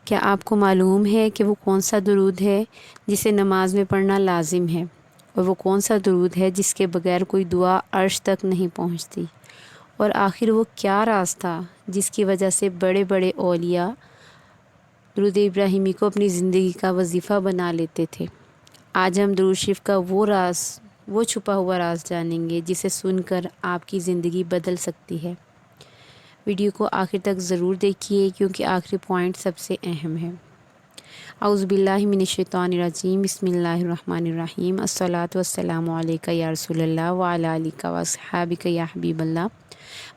کیا آپ کو معلوم ہے کہ وہ کون سا درود ہے جسے نماز میں پڑھنا لازم ہے، اور وہ کون سا درود ہے جس کے بغیر کوئی دعا عرش تک نہیں پہنچتی؟ اور آخر وہ کیا راز تھا جس کی وجہ سے بڑے بڑے اولیاء درود ابراہیمی کو اپنی زندگی کا وظیفہ بنا لیتے تھے؟ آج ہم درود شریف کا وہ چھپا ہوا راز جانیں گے جسے سن کر آپ کی زندگی بدل سکتی ہے۔ ویڈیو کو آخر تک ضرور دیکھیے کیونکہ آخری پوائنٹ سب سے اہم ہے۔ اعوذ باللہ من الشیطان الرجیم، بسم اللہ الرحمن الرحیم، الصلاۃ والسلام علیک یا رسول اللہ وعلی آلک و اصحابک یا حبیب اللہ۔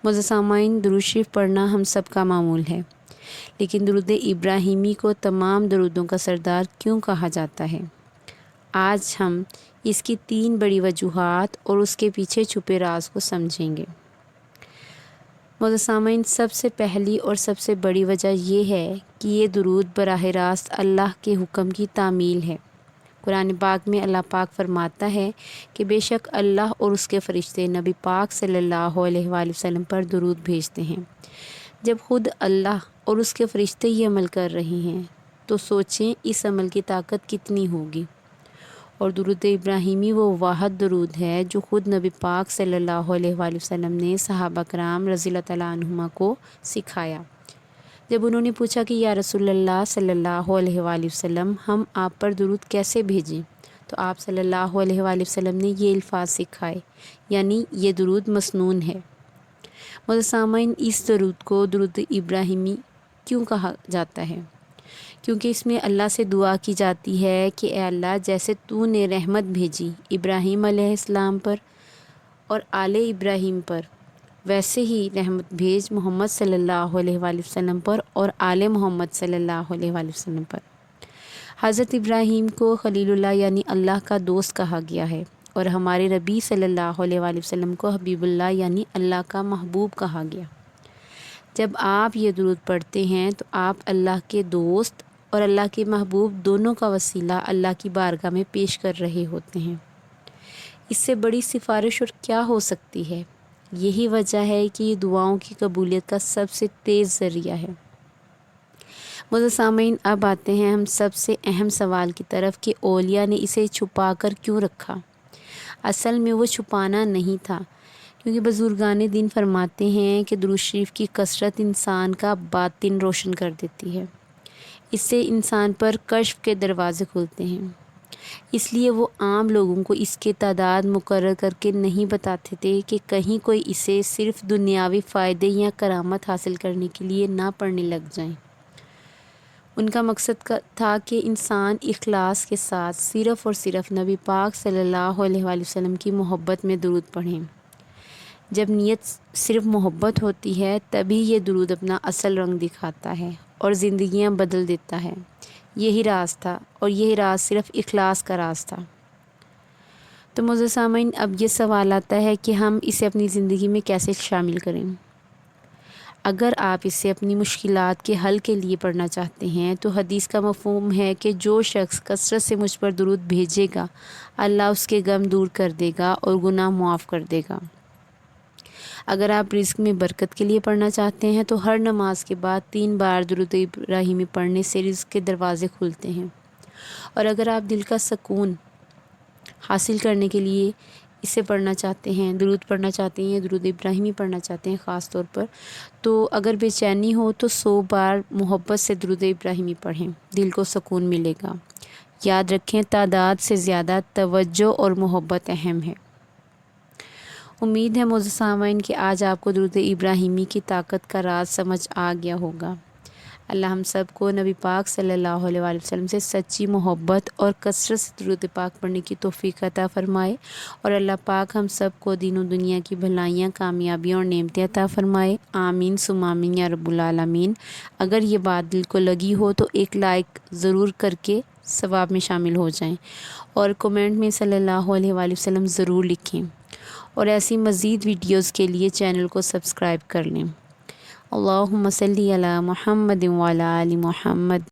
معزز سامعین، درود شریف پڑھنا ہم سب کا معمول ہے، لیکن درود ابراہیمی کو تمام درودوں کا سردار کیوں کہا جاتا ہے؟ آج ہم اس کی 3 بڑی وجوہات اور اس کے پیچھے چھپے راز کو سمجھیں گے۔ معزز سامعین، سب سے پہلی اور سب سے بڑی وجہ یہ ہے کہ یہ درود براہ راست اللہ کے حکم کی تعمیل ہے۔ قرآن پاک میں اللہ پاک فرماتا ہے کہ بے شک اللہ اور اس کے فرشتے نبی پاک صلی اللہ علیہ وآلہ وسلم پر درود بھیجتے ہیں۔ جب خود اللہ اور اس کے فرشتے یہ عمل کر رہے ہیں تو سوچیں اس عمل کی طاقت کتنی ہوگی۔ اور درود ابراہیمی وہ واحد درود ہے جو خود نبی پاک صلی اللہ علیہ وآلہ وسلم نے صحابہ کرام رضی اللہ تعالیٰ عنہما کو سکھایا۔ جب انہوں نے پوچھا کہ یا رسول اللہ صلی اللہ علیہ وآلہ وسلم، ہم آپ پر درود کیسے بھیجیں؟ تو آپ صلی اللہ علیہ وآلہ وسلم نے یہ الفاظ سکھائے، یعنی یہ درود مسنون ہے۔ معزز سامعین، اس درود کو درود ابراہیمی کیوں کہا جاتا ہے؟ کیونکہ اس میں اللہ سے دعا کی جاتی ہے کہ اے اللہ، جیسے تو نے رحمت بھیجی ابراہیم علیہ السلام پر اور آل ابراہیم پر، ویسے ہی رحمت بھیج محمد صلی اللہ علیہ وآلہ وسلم پر اور آل محمد صلی اللہ علیہ وآلہ وسلم پر۔ حضرت ابراہیم کو خلیل اللہ یعنی اللہ کا دوست کہا گیا ہے، اور ہمارے نبی صلی اللہ علیہ وآلہ وسلم کو حبیب اللہ یعنی اللہ کا محبوب کہا گیا۔ جب آپ یہ درود پڑھتے ہیں تو آپ اللہ کے دوست اور اللہ کے محبوب دونوں کا وسیلہ اللہ کی بارگاہ میں پیش کر رہے ہوتے ہیں۔ اس سے بڑی سفارش اور کیا ہو سکتی ہے؟ یہی وجہ ہے کہ یہ دعاؤں کی قبولیت کا سب سے تیز ذریعہ ہے۔ معزز سامعین، اب آتے ہیں ہم سب سے اہم سوال کی طرف کہ اولیاء نے اسے چھپا کر کیوں رکھا؟ اصل میں وہ چھپانا نہیں تھا، کیونکہ بزرگان دین فرماتے ہیں کہ درود شریف کی کثرت انسان کا باطن روشن کر دیتی ہے، اس سے انسان پر کشف کے دروازے کھلتے ہیں۔ اس لیے وہ عام لوگوں کو اس کے تعداد مقرر کر کے نہیں بتاتے تھے کہ کہیں کوئی اسے صرف دنیاوی فائدے یا کرامت حاصل کرنے کے لیے نہ پڑھنے لگ جائیں۔ ان کا مقصد تھا کہ انسان اخلاص کے ساتھ صرف اور صرف نبی پاک صلی اللہ علیہ وآلہ وسلم کی محبت میں درود پڑھیں۔ جب نیت صرف محبت ہوتی ہے تبھی یہ درود اپنا اصل رنگ دکھاتا ہے اور زندگیاں بدل دیتا ہے۔ یہی راز تھا، اور یہی راز صرف اخلاص کا راز تھا۔ تو معزز سامعین، اب یہ سوال آتا ہے کہ ہم اسے اپنی زندگی میں کیسے شامل کریں؟ اگر آپ اسے اپنی مشکلات کے حل کے لیے پڑھنا چاہتے ہیں تو حدیث کا مفہوم ہے کہ جو شخص کثرت سے مجھ پر درود بھیجے گا، اللہ اس کے غم دور کر دے گا اور گناہ معاف کر دے گا۔ اگر آپ رزق میں برکت کے لیے پڑھنا چاہتے ہیں تو ہر نماز کے بعد 3 بار درود ابراہیمی پڑھنے سے رزق کے دروازے کھلتے ہیں۔ اور اگر آپ دل کا سکون حاصل کرنے کے لیے اسے پڑھنا چاہتے ہیں، درود پڑھنا چاہتے ہیں، درود ابراہیمی پڑھنا چاہتے ہیں خاص طور پر، تو اگر بے چینی ہو تو 100 بار محبت سے درود ابراہیمی پڑھیں، دل کو سکون ملے گا۔ یاد رکھیں، تعداد سے زیادہ توجہ اور محبت اہم ہے۔ امید ہے معزز سامعین کہ آج آپ کو درود ابراہیمی کی طاقت کا راز سمجھ آ گیا ہوگا۔ اللہ ہم سب کو نبی پاک صلی اللہ علیہ وآلہ وسلم سے سچی محبت اور کثرت سے درود پاک پڑھنے کی توفیق عطا فرمائے، اور اللہ پاک ہم سب کو دین و دنیا کی بھلائیاں، کامیابیاں اور نعمتیں عطا فرمائے۔ آمین ثم آمین یا رب العالمین۔ اگر یہ بات دل کو لگی ہو تو ایک لائک ضرور کر کے ثواب میں شامل ہو جائیں، اور کومنٹ میں صلی اللہ علیہ وآلہ وسلم ضرور لکھیں، اور ایسی مزید ویڈیوز کے لیے چینل کو سبسکرائب کر لیں۔ اللہم صلی علی محمد وعلی آل محمد۔